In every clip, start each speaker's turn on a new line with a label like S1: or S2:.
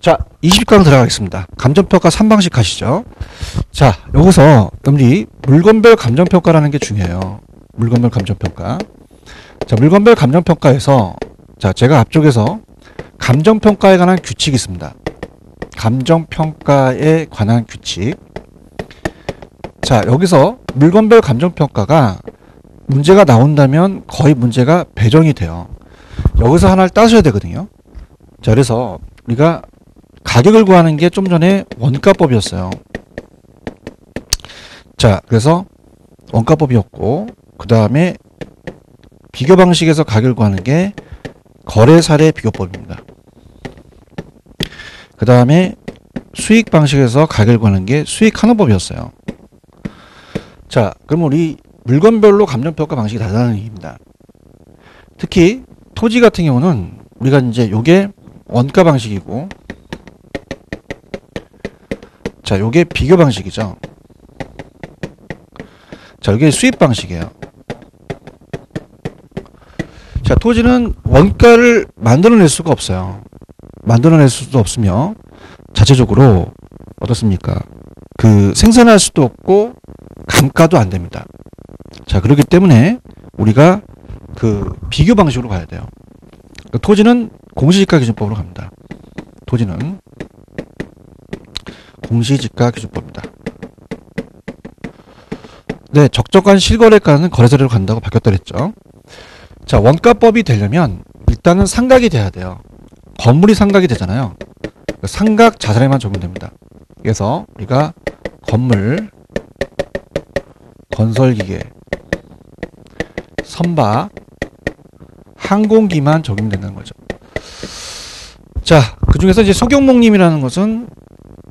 S1: 자, 20강 들어가겠습니다. 감정평가 3방식 가시죠. 자, 여기서 우리 물건별 감정평가라는 게 중요해요. 물건별 감정평가. 자, 물건별 감정평가에서 자, 제가 앞쪽에서 감정평가에 관한 규칙이 있습니다. 감정평가에 관한 규칙. 자, 여기서 물건별 감정평가가 문제가 나온다면 거의 문제가 배정이 돼요. 여기서 하나를 따셔야 되거든요. 자, 그래서 우리가 가격을 구하는 게 좀 전에 원가법이었어요. 자, 그래서 원가법이었고, 그 다음에 비교 방식에서 가격을 구하는 게 거래 사례 비교법입니다. 그 다음에 수익 방식에서 가격을 구하는 게 수익 환원법이었어요. 자, 그럼 우리 물건별로 감정평가 방식이 다르다는 얘기입니다. 특히 토지 같은 경우는 우리가 이제 요게 원가 방식이고, 자, 요게 비교 방식이죠. 자, 요게 수입 방식이에요. 자, 토지는 원가를 만들어낼 수가 없어요. 만들어낼 수도 없으며 자체적으로 어떻습니까? 그 생산할 수도 없고 감가도 안 됩니다. 자, 그렇기 때문에 우리가 그 비교 방식으로 가야 돼요. 그러니까 토지는 공시지가 기준법으로 갑니다. 토지는 공시지가 기준법입니다. 네, 적정한 실거래가는 거래사례로 간다고 바뀌었다 그랬죠. 자, 원가법이 되려면 일단은 상각이 돼야 돼요. 건물이 상각이 되잖아요. 상각 자산에만 적용됩니다. 그래서 우리가 건물, 건설기계, 선박, 항공기만 적용된다는 거죠. 자, 그 중에서 이제 소경목림이라는 것은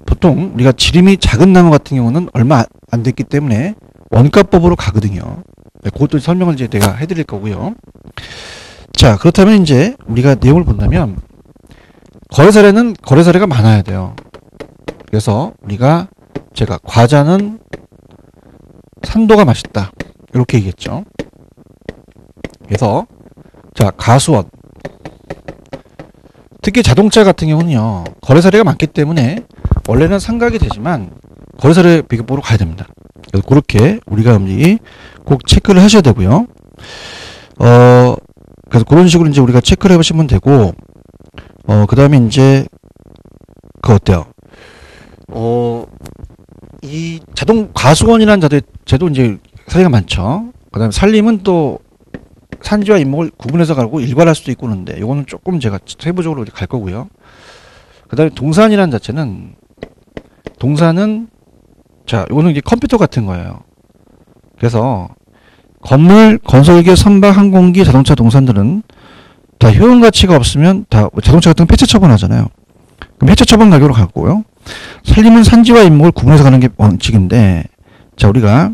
S1: 보통 우리가 지름이 작은 나무 같은 경우는 얼마 안 됐기 때문에 원가법으로 가거든요. 네, 그것도 설명을 이제 내가 해드릴 거고요. 자, 그렇다면 이제 우리가 내용을 본다면 거래 사례는 거래 사례가 많아야 돼요. 그래서 우리가 제가 과자는 산도가 맛있다 이렇게 얘기했죠. 그래서 자, 가수원, 특히 자동차 같은 경우는요 거래 사례가 많기 때문에 원래는 상각이 되지만 거래 사례 비교법으로 가야 됩니다. 그래서 그렇게 우리가 꼭 체크를 하셔야 되고요. 그래서 그런 식으로 이제 우리가 체크를 해보시면 되고, 그 다음에 이제 그거 어때요? 이 가수원이라는 제도 이제 사례가 많죠. 그 다음에 산림은 또 산지와 임목을 구분해서 가고 일괄할 수도 있고 그런데 요거는 조금 제가 세부적으로 갈 거고요. 그 다음에 동산이라는 자체는 자, 요거는 이제 컴퓨터 같은 거예요. 그래서 건물, 건설기, 선박, 항공기, 자동차, 동산들은 다 효용 가치가 없으면 다 자동차 같은 건 폐차 처분하잖아요. 그럼 폐차 처분 가격으로 가고요. 산림은 산지와 임목을 구분해서 가는 게 원칙인데, 자, 우리가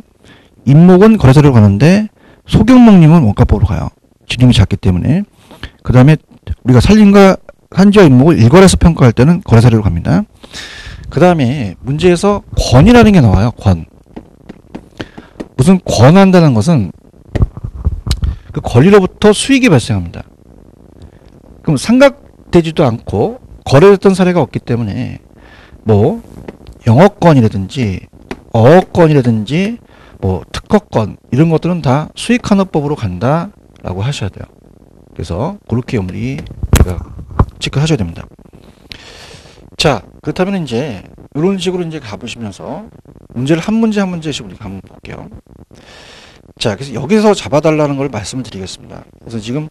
S1: 임목은 거래사례로 가는데 소경목림은 원가법으로 가요. 지름이 작기 때문에. 그 다음에 우리가 산림과 산지와 임목을 일괄해서 평가할 때는 거래사례로 갑니다. 그 다음에 문제에서 권이라는 게 나와요. 권. 무슨 권한다는 것은 그 권리로부터 수익이 발생합니다. 그럼 상각되지도 않고 거래됐던 사례가 없기 때문에 뭐 영업권이라든지 어업권이라든지 뭐 특허권 이런 것들은 다 수익환원법으로 간다라고 하셔야 돼요. 그래서 그렇게 우리 체크하셔야 됩니다. 자, 그렇다면 이제 이런 식으로 이제 가보시면서 문제를 한 문제 한 문제씩 우리가 한번 볼게요. 자, 그래서 여기서 잡아달라는 걸 말씀을 드리겠습니다. 그래서 지금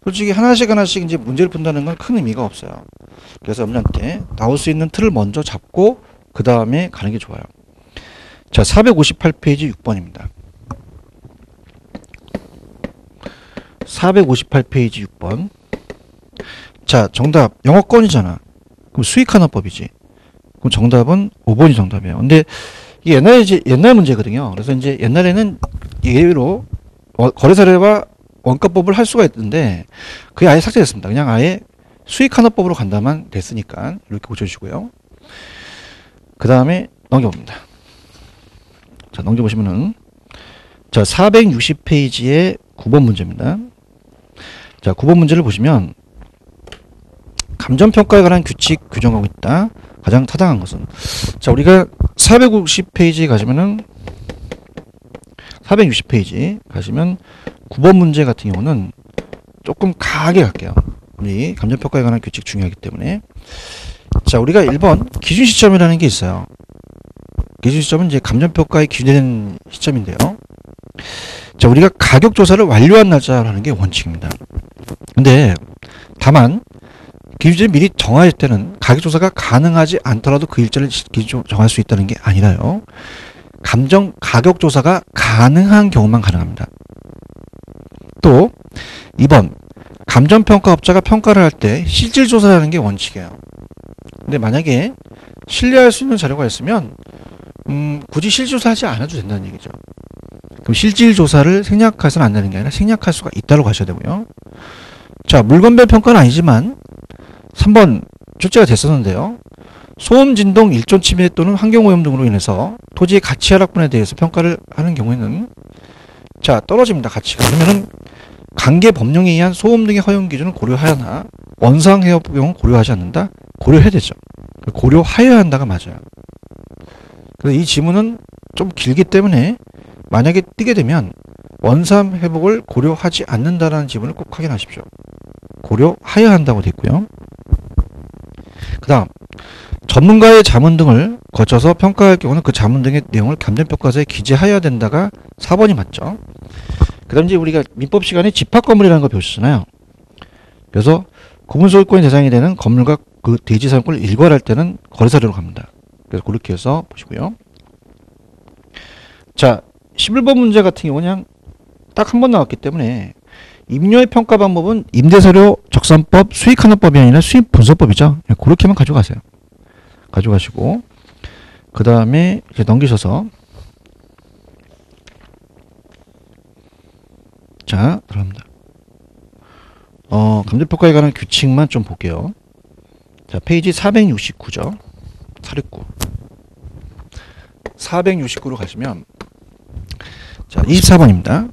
S1: 솔직히 하나씩 이제 문제를 푼다는 건 큰 의미가 없어요. 그래서 여러분한테 나올 수 있는 틀을 먼저 잡고 그 다음에 가는 게 좋아요. 자, 458페이지 6번입니다. 458페이지 6번. 자, 정답 영업권이잖아. 그럼 수익환원법이지. 그럼 정답은 5번이 정답이에요. 근데 이게 옛날 문제거든요. 그래서 이제 옛날에는 예외로 거래사례와 원가법을 할 수가 있는데 그게 아예 삭제됐습니다. 그냥 아예 수익환원법으로 간다만 됐으니까 이렇게 고쳐주시고요. 그 다음에 넘겨봅니다. 자, 넘겨보시면은 자, 460페이지의 9번 문제입니다. 자, 9번 문제를 보시면 감정평가에 관한 규칙 규정하고 있다. 가장 타당한 것은, 자, 우리가 450페이지에 가시면은 460페이지 가시면 9번 문제 같은 경우는 조금 강하게 갈게요. 우리 감정평가에 관한 규칙 중요하기 때문에. 자, 우리가 1번 기준 시점이라는 게 있어요. 기준 시점은 이제 감정평가의 기준된 시점인데요. 자, 우리가 가격 조사를 완료한 날짜라는 게 원칙입니다. 근데 다만 기준을 미리 정할 때는 가격 조사가 가능하지 않더라도 그 일자를 정할 수 있다는 게 아니라요. 가격 조사가 가능한 경우만 가능합니다. 또 2번 감정평가업자가 평가를 할 때 실질 조사라는 게 원칙이에요. 근데 만약에 신뢰할 수 있는 자료가 있으면 굳이 실질 조사하지 않아도 된다는 얘기죠. 그럼 실질 조사를 생략해서는 안 되는 게 아니라 생략할 수가 있다고 가셔야 되고요. 자, 물건별 평가는 아니지만 3번 출제가 됐었는데요. 소음, 진동, 일존 침해 또는 환경오염 등으로 인해서 토지의 가치 하락분에 대해서 평가를 하는 경우에는 자, 떨어집니다. 가치가. 그러면은 관계 법령에 의한 소음 등의 허용 기준을 고려하여나 원상 해업 경우 고려하지 않는다? 고려해야 되죠. 고려하여야 한다가 맞아요. 그래서 이 지문은 좀 길기 때문에 만약에 띄게 되면 원상 회복을 고려하지 않는다라는 지문을 꼭 확인하십시오. 고려하여야 한다고 되어 있고요. 그 다음 전문가의 자문 등을 거쳐서 평가할 경우는 그 자문 등의 내용을 감정평가서에 기재하여야 된다가 4번이 맞죠. 그 다음 이제 우리가 민법 시간에 집합건물이라는 거 배우셨잖아요. 그래서 구분소유권의 대상이 되는 건물과 그 대지 사용권을 일괄할 때는 거래사료로 갑니다. 그래서 그렇게 해서 보시고요. 자, 11번 문제 같은 경우는 그냥 딱 한 번 나왔기 때문에 임료의 평가 방법은 임대사료 적산법, 수익환원법이 아니라 수익분석법이죠. 그렇게만 가져가세요. 가져가시고 그 다음에 이제 넘기셔서 자, 들어갑니다. 감정평가에 관한 규칙만 좀 볼게요. 자, 페이지 469죠. 469. 469로 가시면 자, 24번입니다.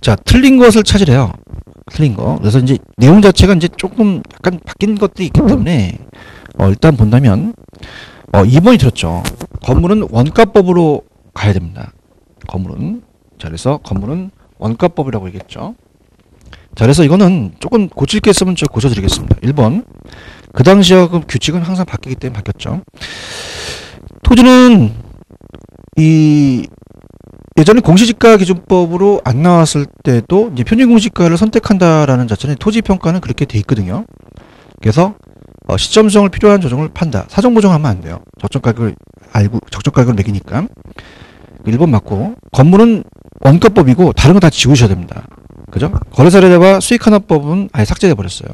S1: 자, 틀린 것을 찾으래요. 틀린 거. 그래서 이제 내용 자체가 이제 조금 약간 바뀐 것들이 있기 때문에 일단 본다면 2번이 들었죠. 건물은 원가법으로 가야 됩니다. 건물은. 자, 그래서 건물은 원가법이라고 얘기했죠. 자, 그래서 이거는 조금 고칠 게 있으면 저 고쳐드리겠습니다. 1번. 그 당시와 그 규칙은 항상 바뀌기 때문에 바뀌었죠. 토지는 예전에 공시지가 기준법으로 안 나왔을 때도 이제 편의공시가를 선택한다라는 자체는 토지평가는 그렇게 돼 있거든요. 그래서 시점 수정을 필요한 조정을 판다. 사정 보정하면 안 돼요. 적정가격을 알고 적정가격을 매기니까. 1번 맞고 건물은 원가법이고 다른 거 다 지우셔야 됩니다. 그죠? 거래사례와 수익환원법은 아예 삭제돼 버렸어요.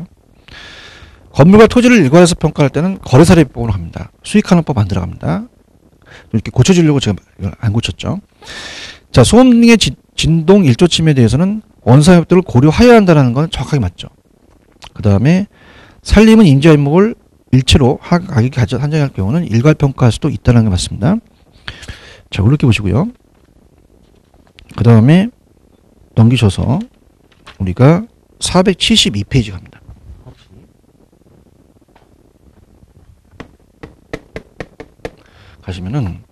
S1: 건물과 토지를 일괄해서 평가할 때는 거래사례법으로 합니다. 수익환원법 안 들어갑니다. 이렇게 고쳐주려고 제가 이걸 안 고쳤죠. 자, 소음 등의 진동 일조 침해에 대해서는 원상협도를 고려하여야 한다는 건 정확하게 맞죠. 그 다음에 산림은 임지와 임목을 일체로 가격이 한정할 경우는 일괄평가할 수도 있다는 게 맞습니다. 자, 그렇게 보시고요. 그 다음에 넘기셔서 우리가 472페이지 갑니다. 가시면은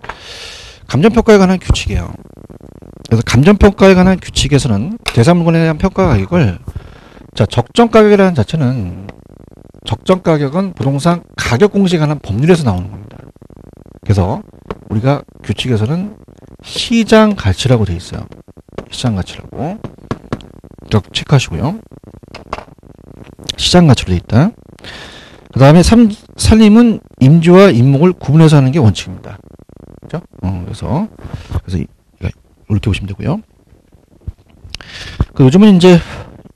S1: 감정평가에 관한 규칙이에요. 그래서 감정평가에 관한 규칙에서는 대상물건에 대한 평가 가격을 자, 적정가격이라는 자체는 적정가격은 부동산 가격 공시에 관한 법률에서 나오는 겁니다. 그래서 우리가 규칙에서는 시장 가치라고 되어 있어요. 시장 가치라고 체크하시고요. 시장 가치로 되어 있다. 그 다음에 산림은 임지와 임목을 구분해서 하는 게 원칙입니다. 그죠? 그래서 이렇게 보시면 되고요. 요즘은 이제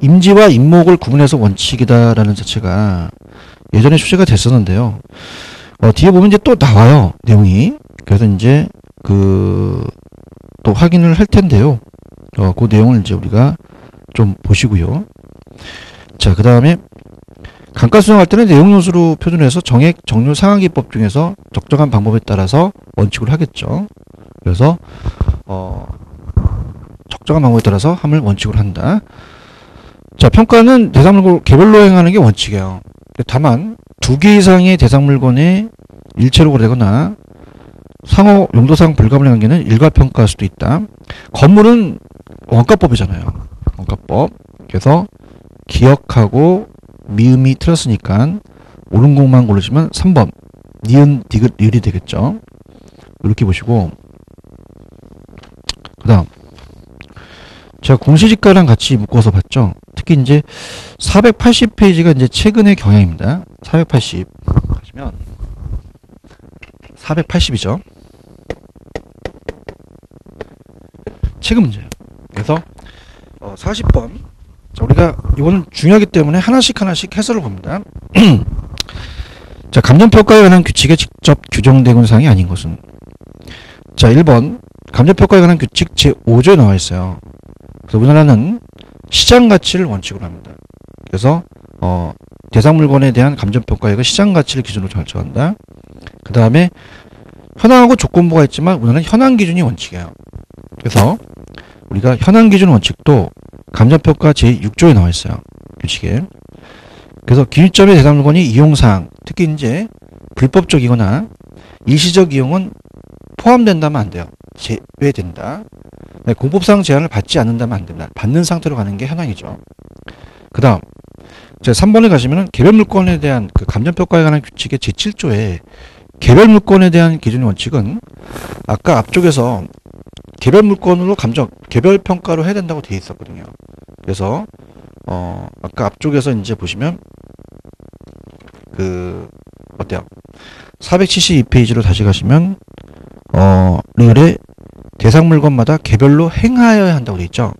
S1: 임지와 임목을 구분해서 원칙이다라는 자체가 예전에 출제가 됐었는데요. 뒤에 보면 이제 또 나와요. 내용이. 그래서 이제 또 확인을 할 텐데요. 그 내용을 이제 우리가 좀 보시고요. 자, 그 다음에 감가 수정할 때는 내용 요소로 표준해서 정액, 정률, 상한기법 중에서 적정한 방법에 따라서 원칙으로 하겠죠. 그래서 적정한 방법에 따라서 함을 원칙으로 한다. 자, 평가는 대상물고 개별로 행하는 게 원칙이에요. 다만 두 개 이상의 대상 물건에 일체로 거래되거나 상호 용도상 불가분의 관계는 일괄평가할 수도 있다. 건물은 원가법이잖아요. 원가법. 그래서 기억하고 미음이 틀렸으니까 옳은 공만 고르시면 3번 니은, 디귿, 리을이 되겠죠. 이렇게 보시고 그 다음 제가 공시지가랑 같이 묶어서 봤죠. 특히 이제 480페이지가 이제 최근의 경향입니다. 480 하시면 480이죠. 최근 문제예요. 그래서 40번 자, 우리가 이거는 중요하기 때문에 하나씩 해설을 봅니다. 자, 감정평가에 관한 규칙에 직접 규정되고 있는 사항이 아닌 것은 자 1번 감정평가에 관한 규칙 제5조에 나와 있어요. 그래서 우리나라는 시장가치를 원칙으로 합니다. 그래서 대상 물건에 대한 감정평가액을 시장가치를 기준으로 결정한다. 그 다음에 현황하고 조건부가 있지만 우리나라는 현황 기준이 원칙이에요. 그래서 우리가 현황 기준 원칙도 감정평가 제6조에 나와 있어요. 규칙에. 그래서 기준점의 대상 물건이 이용사항, 특히 이제 불법적이거나 일시적 이용은 포함된다면 안 돼요. 제외된다. 네, 공법상 제한을 받지 않는다면 안 된다. 받는 상태로 가는 게 현황이죠. 그 다음, 3번에 가시면은 개별 물건에 대한 그 감정평가에 관한 규칙의 제7조에 개별 물건에 대한 기준 원칙은 아까 앞쪽에서 개별 물건으로 개별 평가로 해야 된다고 되어 있었거든요. 그래서, 아까 앞쪽에서 이제 보시면, 어때요? 472페이지로 다시 가시면, 리을에 대상 물건마다 개별로 행하여야 한다고 되어 있죠.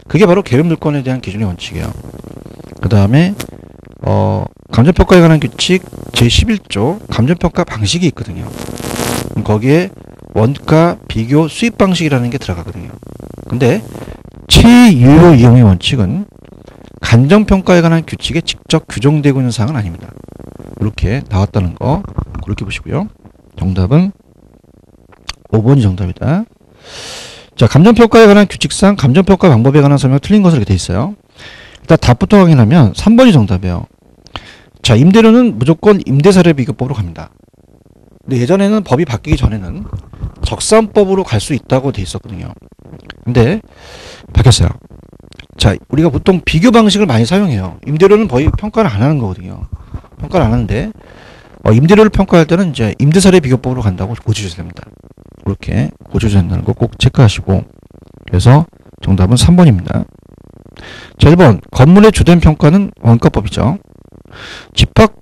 S1: 그게 바로 개별 물건에 대한 기준의 원칙이에요. 그 다음에, 감정평가에 관한 규칙 제11조 감정평가 방식이 있거든요. 거기에 원가, 비교, 수입 방식이라는 게 들어가거든요. 근데 최유효 이용의 원칙은 감정평가에 관한 규칙에 직접 규정되고 있는 사항은 아닙니다. 이렇게 나왔다는 거 그렇게 보시고요. 정답은 5번이 정답이다. 자, 감정평가에 관한 규칙상 감정평가 방법에 관한 설명이 틀린 것으로 이렇게 돼 있어요. 일단 답부터 확인하면 3번이 정답이에요. 자, 임대료는 무조건 임대사례 비교법으로 갑니다. 근데 예전에는 법이 바뀌기 전에는 적산법으로 갈 수 있다고 돼 있었거든요. 근데 바뀌었어요. 자, 우리가 보통 비교 방식을 많이 사용해요. 임대료는 거의 평가를 안 하는 거거든요. 평가를 안 하는데 임대료를 평가할 때는 이제 임대사례 비교법으로 간다고 고쳐주셔야 됩니다. 그렇게 고쳐줘야 된다는 거 꼭 체크하시고 그래서 정답은 3번입니다. 자, 1번 건물의 주된 평가는 원가법이죠. 집합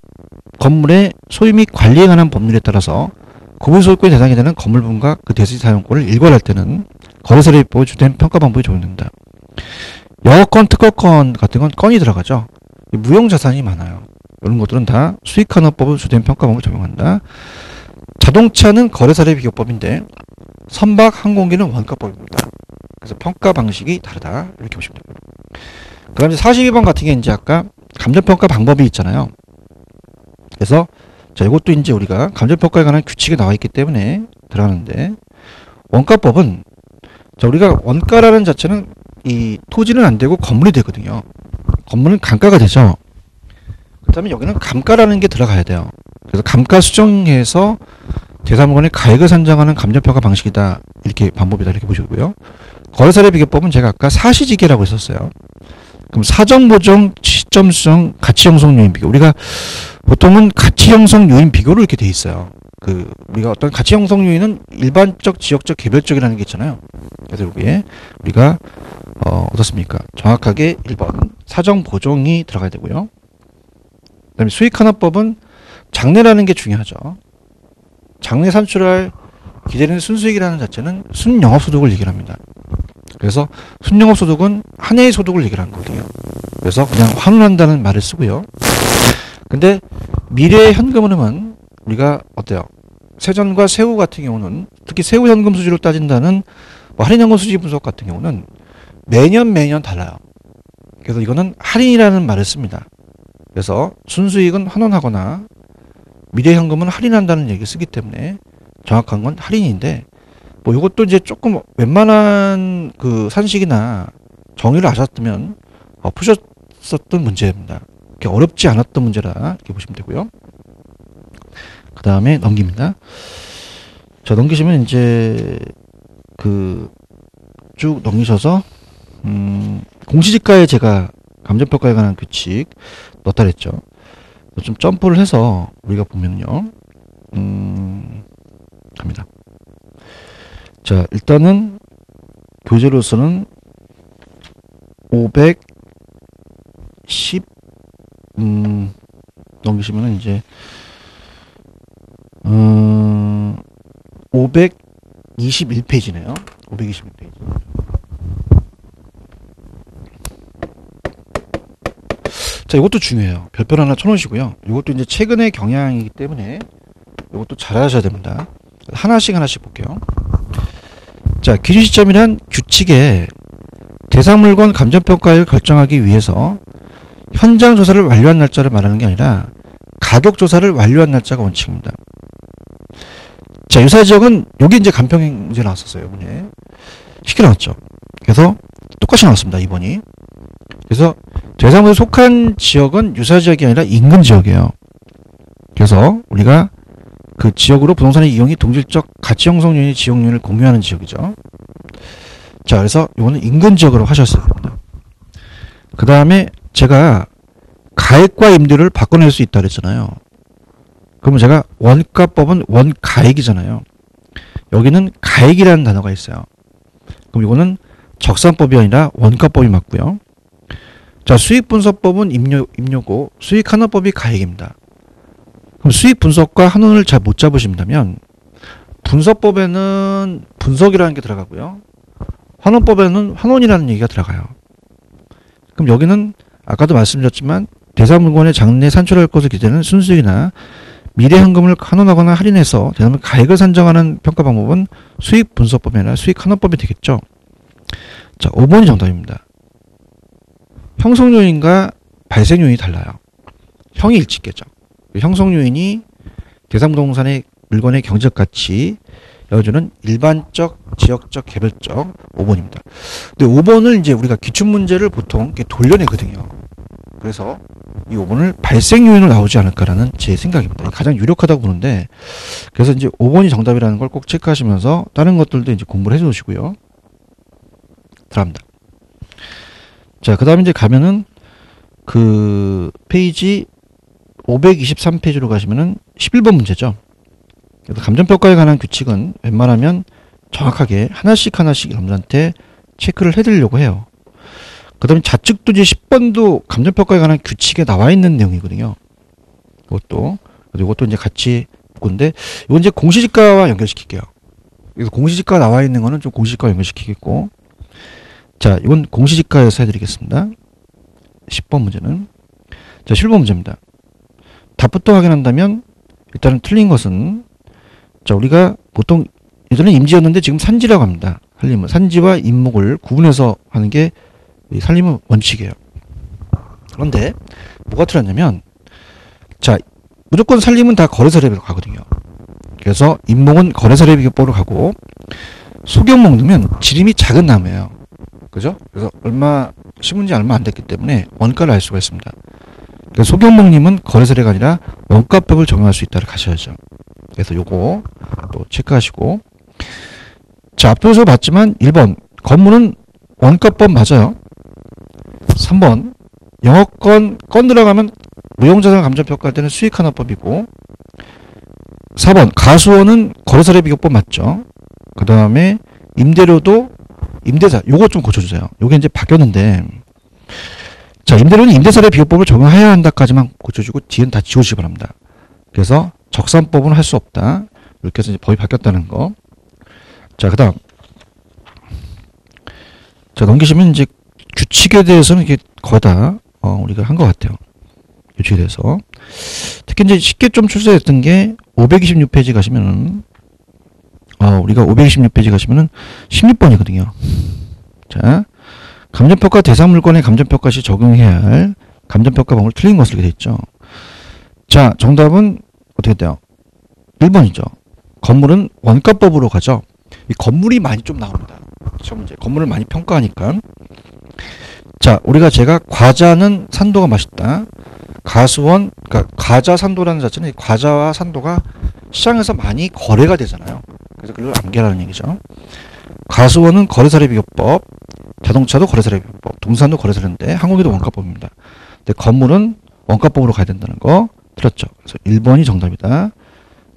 S1: 건물의 소유 및 관리에 관한 법률에 따라서 구분소유권의 대상이 되는 건물분과 그 대지 사용권을 일괄할 때는 거래사례법의 주된 평가 방법이 적용된다. 영업권, 특허권 같은 건 건이 들어가죠. 무형자산이 많아요. 이런 것들은 다 수익환원법을 주된 평가 방법을 적용한다. 자동차는 거래사례 비교법인데 선박, 항공기는 원가법입니다. 그래서 평가 방식이 다르다. 이렇게 보시면 됩니다. 그 다음에 42번 같은 게 이제 아까 감정평가 방법이 있잖아요. 그래서 자, 이것도 이제 우리가 감정평가에 관한 규칙이 나와 있기 때문에 들어가는데 원가법은 자, 우리가 원가라는 자체는 이 토지는 안 되고 건물이 되거든요. 건물은 감가가 되죠. 그 다음에 여기는 감가라는 게 들어가야 돼요. 그래서 감가 수정해서 대상물건의 가액을 산정하는 감정평가 방식이다. 이렇게 방법이다. 이렇게 보시고요. 거래사례 비교법은 제가 아까 사시지계라고 했었어요. 그럼 사정, 보정, 시점 수정, 가치 형성 요인 비교. 우리가 보통은 가치 형성 요인 비교로 이렇게 돼 있어요. 우리가 어떤 가치 형성 요인은 일반적, 지역적, 개별적이라는 게 있잖아요. 그래서 여기에 우리가 어떻습니까? 정확하게 1번 사정, 보정이 들어가야 되고요. 그 다음에 수익환원법은 장래라는 게 중요하죠. 장래 산출할 기대되는 순수익이라는 자체는 순영업소득을 얘기를 합니다. 그래서 순영업소득은 한 해의 소득을 얘기를 하는 거거든요. 그래서 그냥 환원한다는 말을 쓰고요. 근데 미래의 현금 흐름은 우리가 어때요? 세전과 세후 같은 경우는 특히 세후 현금 수지로 따진다는 할인현금 수지 분석 같은 경우는 매년 달라요. 그래서 이거는 할인이라는 말을 씁니다. 그래서 순수익은 환원하거나 미래 현금은 할인한다는 얘기를 쓰기 때문에 정확한 건 할인인데 뭐 이것도 이제 조금 웬만한 그 산식이나 정의를 아셨으면 푸셨었던 문제입니다. 그렇게 어렵지 않았던 문제라 이렇게 보시면 되고요. 그 다음에 넘깁니다. 자, 넘기시면 이제 쭉 넘기셔서 공시지가에 제가 감정평가에 관한 규칙 넣었다 그랬죠. 좀 점프를 해서 우리가 보면요. 갑니다. 자, 일단은 교재로서는 510 넘기시면은 이제 521페이지네요. 521페이지. 자, 이것도 중요해요. 별표 하나 쳐놓으시고요. 이것도 이제 최근의 경향이기 때문에 이것도 잘 하셔야 됩니다. 하나씩 볼게요. 자, 기준 시점이란 규칙에 대상 물건 감정평가를 결정하기 위해서 현장 조사를 완료한 날짜를 말하는 게 아니라 가격 조사를 완료한 날짜가 원칙입니다. 자, 유사 지역은 여기 이제 간평 문제 나왔었어요. 이번에 쉽게 나왔죠. 그래서 똑같이 나왔습니다. 2번이. 그래서 대상물에 속한 지역은 유사 지역이 아니라 인근 지역이에요. 그래서 우리가 그 지역으로 부동산의 이용이 동질적 가치 형성 요인이 지역 요인을 공유하는 지역이죠. 자, 그래서 이거는 인근 지역으로 하셨어야 됩니다. 그 다음에 제가 가액과 임대료를 바꿔낼 수 있다 그랬잖아요. 그러면 제가 원가법은 원가액이잖아요. 여기는 가액이라는 단어가 있어요. 그럼 이거는 적산법이 아니라 원가법이 맞고요. 자, 수익분석법은 임료고 수익환원법이 가액입니다. 그럼 수익분석과 환원을 잘 못 잡으신다면 분석법에는 분석이라는 게 들어가고요. 환원법에는 환원이라는 얘기가 들어가요. 그럼 여기는 아까도 말씀드렸지만 대상물건의 장래 산출할 것을 기대는 순수익이나 미래 현금을 환원하거나 할인해서 대상물 가액을 산정하는 평가 방법은 수익분석법이 아니라 수익환원법이 되겠죠. 자, 5번이 정답입니다. 형성 요인과 발생 요인이 달라요. 형이 일치겠죠. 형성 요인이 대상 부동산의 물건의 경제적 가치 여주는 일반적, 지역적, 개별적 5번입니다. 근데 5번을 이제 우리가 기출문제를 보통 이렇게 돌려내거든요. 그래서 이 5번을 발생 요인으로 나오지 않을까라는 제 생각입니다. 가장 유력하다고 보는데, 그래서 이제 5번이 정답이라는 걸 꼭 체크하시면서 다른 것들도 이제 공부를 해 놓으시고요. 들어갑니다. 자, 그 다음에 이제 가면은 그 페이지 523페이지로 가시면은 11번 문제죠. 그래서 감정평가에 관한 규칙은 웬만하면 정확하게 하나씩 여러분들한테 체크를 해드리려고 해요. 그 다음에 좌측도 이제 10번도 감정평가에 관한 규칙에 나와 있는 내용이거든요. 이것도 이제 같이 볼 건데, 이건 이제 공시지가와 연결시킬게요. 그래서 공시지가 나와 있는 거는 좀 공시지가와 연결시키겠고, 자, 이건 공시지가에서 해드리겠습니다. 10번 문제는. 자, 11번 문제입니다. 답부터 확인한다면, 일단은 틀린 것은, 자, 우리가 보통 예전에 임지였는데 지금 산지라고 합니다. 산림은. 산지와 임목을 구분해서 하는 게 이 산림은 원칙이에요. 그런데 뭐가 틀렸냐면, 자, 무조건 산림은 다 거래사례비로 가거든요. 그래서 임목은 거래사례비법으로 가고, 소경목 넣으면 지름이 작은 나무예요. 그죠? 그래서 심은 지 얼마 안 됐기 때문에 원가를 알 수가 있습니다. 그래서 소경목님은 거래사례가 아니라 원가법을 적용할 수 있다를 가셔야죠. 그래서 요거 또 체크하시고, 자, 앞에서 봤지만 1번 건물은 원가법 맞아요. 3번 영업권 건 들어가면 무형자산 감정평가할 때는 수익환원법이고, 4번 가수원은 거래사례비교법 맞죠. 그 다음에 임대료도 임대사 요거 좀 고쳐주세요. 요게 이제 바뀌었는데, 자, 임대료는 임대사례비교법을 적용해야 한다까지만 고쳐주고 뒤는 다 지워주시기 바랍니다. 그래서 적산법은 할 수 없다. 이렇게 해서 이제 법이 바뀌었다는 거. 자, 그 다음. 자, 넘기시면 이제 규칙에 대해서는 이게 거의 다, 우리가 한 것 같아요. 규칙에 대해서. 특히 이제 쉽게 좀 출제됐던 게 526페이지 가시면은, 우리가 526페이지 가시면은 16번이거든요. 자, 감정평가 대상 물건의 감정평가 시 적용해야 할 감정평가 방법을 틀린 것을 이렇게 돼 있죠. 자, 정답은 어떻게 돼요? 1번이죠. 건물은 원가법으로 가죠. 이 건물이 많이 좀 나옵니다. 시험 문제. 건물을 많이 평가하니까. 자, 제가 과자는 산도가 맛있다. 가수원, 그러니까 과자 산도라는 자체는 이 과자와 산도가 시장에서 많이 거래가 되잖아요. 그래서 그걸 암기하라는 얘기죠. 가수원은 거래사례비교법, 자동차도 거래사례비교법, 동산도 거래사례인데 항공기도 원가법입니다. 근데 건물은 원가법으로 가야 된다는 거 들었죠. 그래서 1번이 정답이다.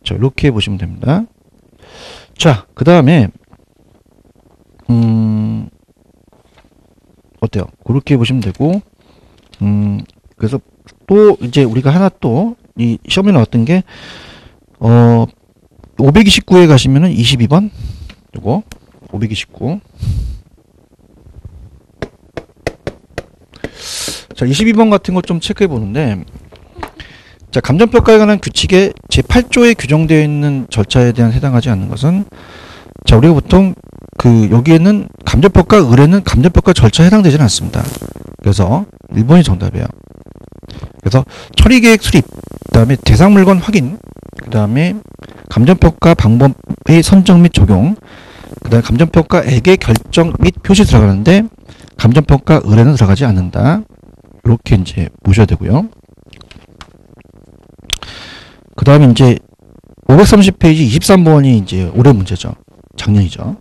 S1: 자, 이렇게 보시면 됩니다. 자, 그 다음에 어때요? 그렇게 보시면 되고, 그래서 또 이제 우리가 하나 또 이 시험에 나왔던 게 529에 가시면은 22번 요거 529. 자, 22번 같은 거 좀 체크해 보는데, 자, 감정평가에 관한 규칙의 제8조에 규정되어 있는 절차에 대한 해당하지 않는 것은, 자, 우리가 보통 여기에는 감정평가 의뢰는 감정평가 절차에 해당되지는 않습니다. 그래서 1번이 정답이에요. 그래서 처리계획 수립, 그 다음에 대상 물건 확인, 그 다음에 감정평가 방법의 선정 및 적용, 그 다음에 감정평가액의 결정 및 표시 들어가는데 감정평가 의뢰는 들어가지 않는다. 이렇게 이제 보셔야 되고요. 그 다음에 이제 530페이지 23번이 이제 올해 문제죠. 작년이죠.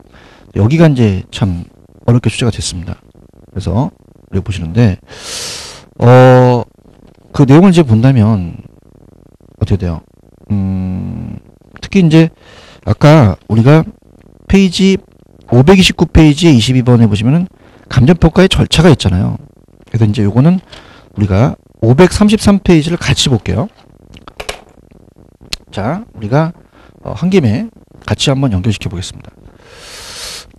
S1: 여기가 이제 참 어렵게 출제가 됐습니다. 그래서 여기 보시는데 그 내용을 이제 본다면 어떻게 돼요? 특히 이제 아까 우리가 페이지 529페이지에 22번에 보시면은 감정평가의 절차가 있잖아요. 그래서 이제 요거는 우리가 533페이지를 같이 볼게요. 자, 우리가 한 김에 같이 한번 연결시켜 보겠습니다.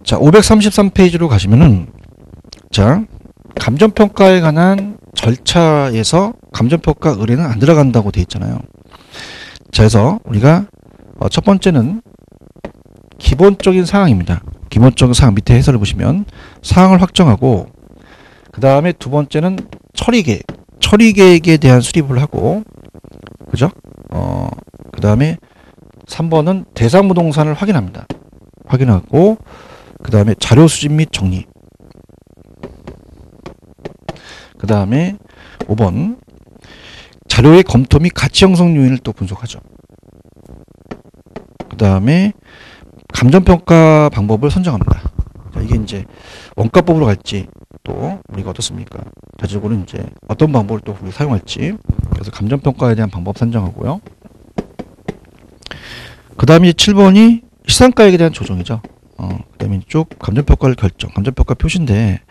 S1: 자, 533페이지로 가시면은, 자, 감정평가에 관한 절차에서 감정평가 의뢰는 안 들어간다고 되어 있잖아요. 자, 그래서 우리가 첫 번째는 기본적인 사항입니다. 기본적인 사항 밑에 해설을 보시면 사항을 확정하고, 그 다음에 두 번째는 처리계획, 처리계획에 대한 수립을 하고, 그죠? 그 다음에 3번은 대상부동산을 확인합니다. 확인하고, 그 다음에 자료 수집 및 정리. 그 다음에 5번 자료의 검토 및 가치 형성 요인을 또 분석하죠. 그 다음에 감정평가 방법을 선정합니다. 자, 이게 이제 원가법으로 갈지 또 우리가 어떻습니까? 자체적으로 이제 어떤 방법을 또 우리 사용할지. 그래서 감정평가에 대한 방법 선정하고요. 그 다음에 7번이 시상가액에 대한 조정이죠. 그 다음에 이쪽 감정평가를 결정, 감정평가 표시인데,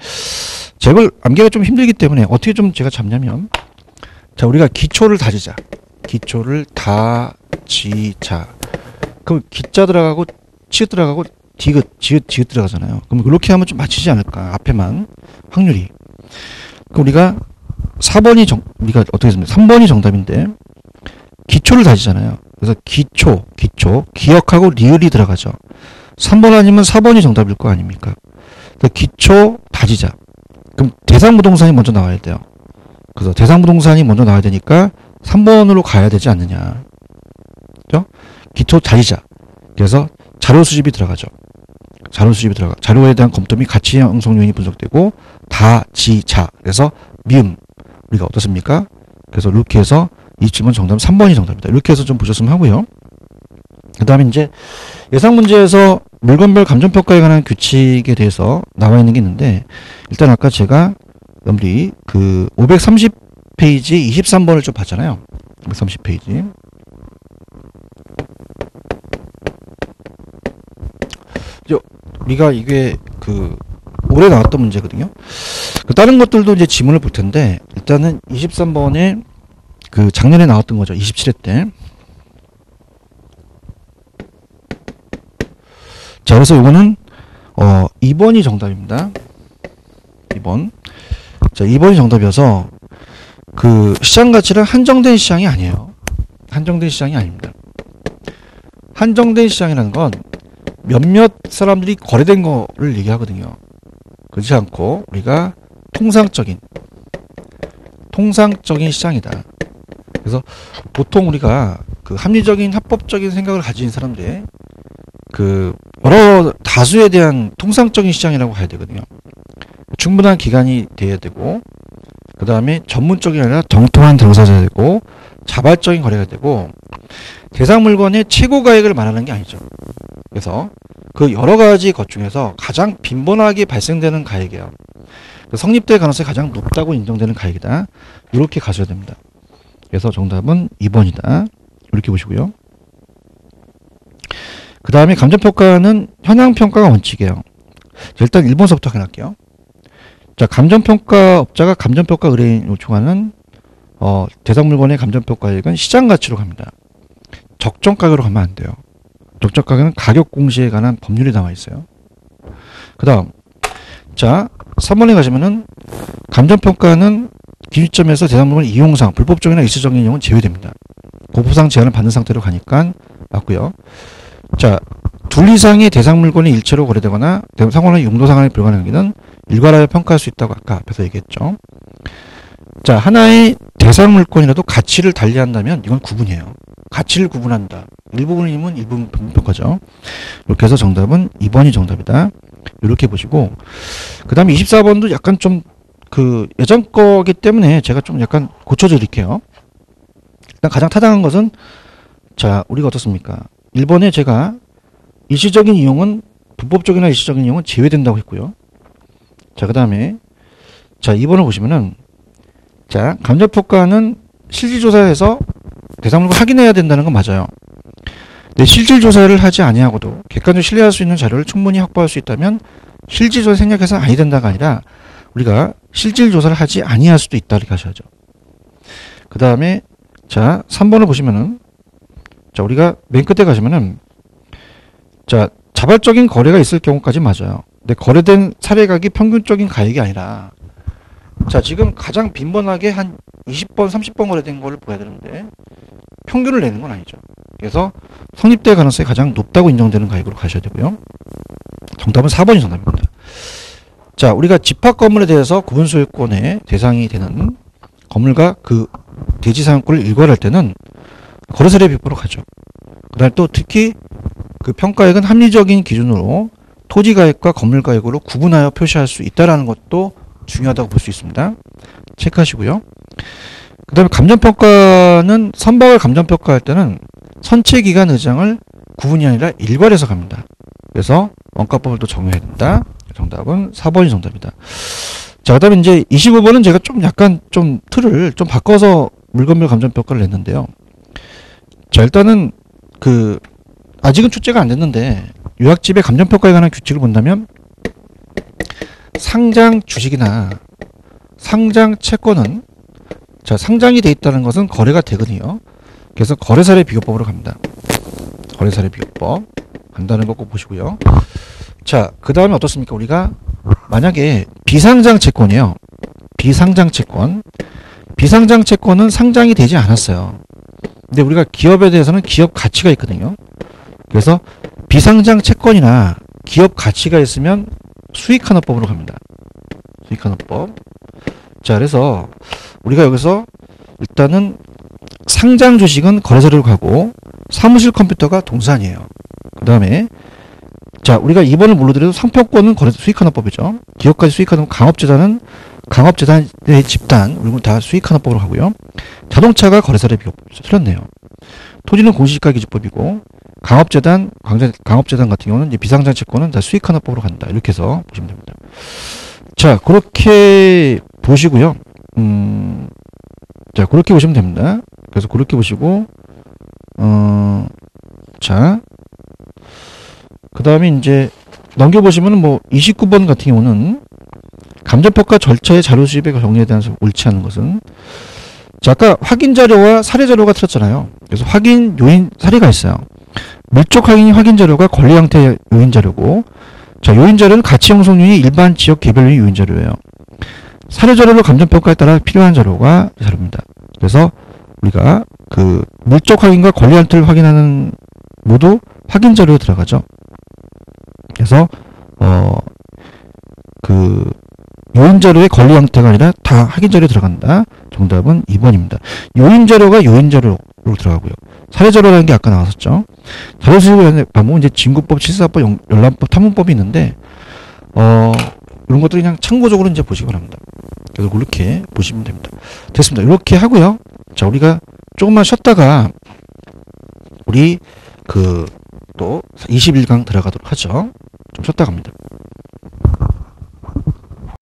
S1: 자, 이걸 암기가 좀 힘들기 때문에 어떻게 좀 제가 잡냐면, 자, 우리가 기초를 다지자. 기초를 다지자. 그럼 기자 들어가고, 치읓 들어가고, 디귿, 지읒 들어가잖아요. 그럼 그렇게 하면 좀 맞추지 않을까? 앞에만. 확률이. 그럼 우리가 4번이 우리가 어떻게 했습니까? 3번이 정답인데, 기초를 다지잖아요. 그래서 기초, 기억하고 리을이 들어가죠. 3번 아니면 4번이 정답일 거 아닙니까? 기초 다지자. 그럼 대상부동산이 먼저 나와야 돼요. 그래서 대상부동산이 먼저 나와야 되니까 3번으로 가야 되지 않느냐. 그죠? 기초 다지자. 그래서 자료 수집이 들어가죠. 자료 수집이 들어가. 자료에 대한 검토 및 가치 형성 요인이 분석되고, 다지자. 그래서 미음. 우리가 어떻습니까? 그래서 이렇게 해서 이 질문 정답은 3번이 정답입니다. 이렇게 해서 좀 보셨으면 하고요. 그 다음에 이제 예상 문제에서 물건별 감정평가에 관한 규칙에 대해서 나와 있는 게 있는데, 일단 아까 제가 여러분들이 530페이지 23번을 좀 봤잖아요. 530페이지. 우리가 이게 올해 나왔던 문제거든요. 다른 것들도 이제 지문을 볼 텐데, 일단은 23번에 작년에 나왔던 거죠. 27회 때. 자, 그래서 이거는 2번이 정답입니다. 2번. 자, 2번이 정답이어서 시장 가치는 한정된 시장이 아니에요. 한정된 시장이 아닙니다. 한정된 시장이라는 건 몇몇 사람들이 거래된 거를 얘기하거든요. 그렇지 않고 우리가 통상적인 시장이다. 그래서 보통 우리가 합리적인 합법적인 생각을 가진 사람들의 여러 다수에 대한 통상적인 시장이라고 해야 되거든요. 충분한 기간이 돼야 되고, 그 다음에 전문적이 아니라 정통한 당사자가 되고 자발적인 거래가 되고 대상 물건의 최고 가액을 말하는 게 아니죠. 그래서 그 여러 가지 것 중에서 가장 빈번하게 발생되는 가액이에요. 성립될 가능성이 가장 높다고 인정되는 가액이다. 이렇게 가셔야 됩니다. 그래서 정답은 2번이다. 이렇게 보시고요. 그 다음에 감정평가는 현황평가가 원칙이에요. 일단 1번서부터 확인할게요. 자, 감정평가업자가 감정평가 의뢰인 요청하는 대상 물건의 감정평가액은 시장가치로 갑니다. 적정가격으로 가면 안 돼요. 적정가격은 가격 공시에 관한 법률이 나와 있어요. 그 다음, 자, 3번에 가시면은 감정평가는 기준점에서 대상 물건 이용상, 불법적이나 일시적인 이용은 제외됩니다. 고보상 제한을 받는 상태로 가니까 맞고요. 자, 둘 이상의 대상 물건이 일체로 거래되거나 상호는 용도 상환이 불가능한 경우는 일괄하여 평가할 수 있다고 아까 앞에서 얘기했죠. 자, 하나의 대상 물건이라도 가치를 달리한다면 이건 구분이에요. 가치를 구분한다. 일부분이면 일부분 평가죠. 이렇게 해서 정답은 2번이 정답이다. 이렇게 보시고, 그 다음에 24번도 약간 좀 예전 거기 때문에 제가 좀 약간 고쳐드릴게요. 일단 가장 타당한 것은, 자, 우리가 어떻습니까? 1번에 제가 일시적인 이용은, 불법적이나 일시적인 이용은 제외된다고 했고요. 자, 그 다음에, 자, 2번을 보시면은, 자, 감정평가는 실질조사에서 대상물을 확인해야 된다는 건 맞아요. 근데 실질조사를 하지 아니하고도 객관적으로 신뢰할 수 있는 자료를 충분히 확보할 수 있다면 실질조사 생략해서 아니 된다가 아니라 우리가 실질조사를 하지 아니할 수도 있다 이렇게 하셔야죠. 그 다음에 자 3번을 보시면은 자 우리가 맨 끝에 가시면은 자 자발적인 거래가 있을 경우까지 맞아요. 근데 거래된 사례가격이 평균적인 가액이 아니라 자 지금 가장 빈번하게 한 20번 30번 거래된 거를 보여야 되는데 평균을 내는 건 아니죠. 그래서 성립될 가능성이 가장 높다고 인정되는 가액으로 가셔야 되고요. 정답은 4번이 정답입니다. 자 우리가 집합 건물에 대해서 구분소유권의 대상이 되는 건물과 그 대지사용권을 일괄할 때는 거래사례 비법으로 가죠. 그 다음에 또 특히 그 평가액은 합리적인 기준으로 토지가액과 건물가액으로 구분하여 표시할 수 있다는 것도 중요하다고 볼 수 있습니다. 체크하시고요. 그 다음에 감정평가는 선박을 감정평가할 때는 선체기간 의장을 구분이 아니라 일괄해서 갑니다. 그래서 원가법을 또 적용해야 된다. 정답은 4번이 정답이다. 자, 그 다음에 이제 25번은 제가 좀 약간 좀 틀을 좀 바꿔서 물건별 감정평가를 냈는데요. 자, 일단은 아직은 출제가 안 됐는데 요약집의 감정평가에 관한 규칙을 본다면 상장 주식이나 상장 채권은 자 상장이 돼 있다는 것은 거래가 되거든요. 그래서 거래사례 비교법으로 갑니다. 거래사례 비교법 간다는 거 꼭 보시고요. 자, 그 다음에 어떻습니까? 우리가 만약에 비상장 채권이에요. 비상장 채권. 비상장 채권은 상장이 되지 않았어요. 근데 우리가 기업에 대해서는 기업 가치가 있거든요. 그래서 비상장 채권이나 기업 가치가 있으면 수익환원법으로 갑니다. 수익환원법. 자, 그래서 우리가 여기서 일단은 상장 주식은 거래사례로 가고 사무실 컴퓨터가 동산이에요. 그 다음에 자 우리가 2번을 몰라드려도 상표권은 거래 수익환원법이죠. 기업까지 수익환원 강업재단은 강업재단의 집단 우리는 다 수익환원법으로 가고요. 자동차가 거래사례 비교법 틀렸네요. 토지는 공시지가기준법이고 강업재단 같은 경우는 이제 비상장 채권은 다 수익환원법으로 간다. 이렇게 해서 보시면 됩니다. 자 그렇게 보시고요. 자 그렇게 보시면 됩니다. 그래서 그렇게 보시고 자 그 다음에 이제 넘겨보시면 뭐 29번 같은 경우는 감정평가 절차의 자료 수집의 정리에 대해서 옳지 않은 것은 자 아까 확인 자료와 사례 자료가 틀렸잖아요. 그래서 확인 요인 사례가 있어요. 밀접 확인 확인 자료가 권리 형태의 요인 자료고 자 요인 자료는 가치 형성률이 일반 지역 개별 요인 자료예요. 사례 자료로 감정평가에 따라 필요한 자료가 자료입니다. 그래서 우리가 그 물적 확인과 권리 형태를 확인하는 모두 확인 자료에 들어가죠. 그래서 그 요인 자료의 권리 형태가 아니라 다 확인 자료에 들어간다. 정답은 2번입니다. 요인 자료가 요인 자료로 들어가고요. 사례 자료라는 게 아까 나왔었죠. 자료 수집의 방법은 이제 진구법, 744법, 열람법, 탐문법이 있는데 이런 것들이 그냥 참고적으로 이제 보시기 바랍니다. 그래서 그렇게 보시면 됩니다. 됐습니다. 이렇게 하고요. 자, 우리가 조금만 쉬었다가 우리 또 21강 들어가도록 하죠. 좀 쉬었다 갑니다.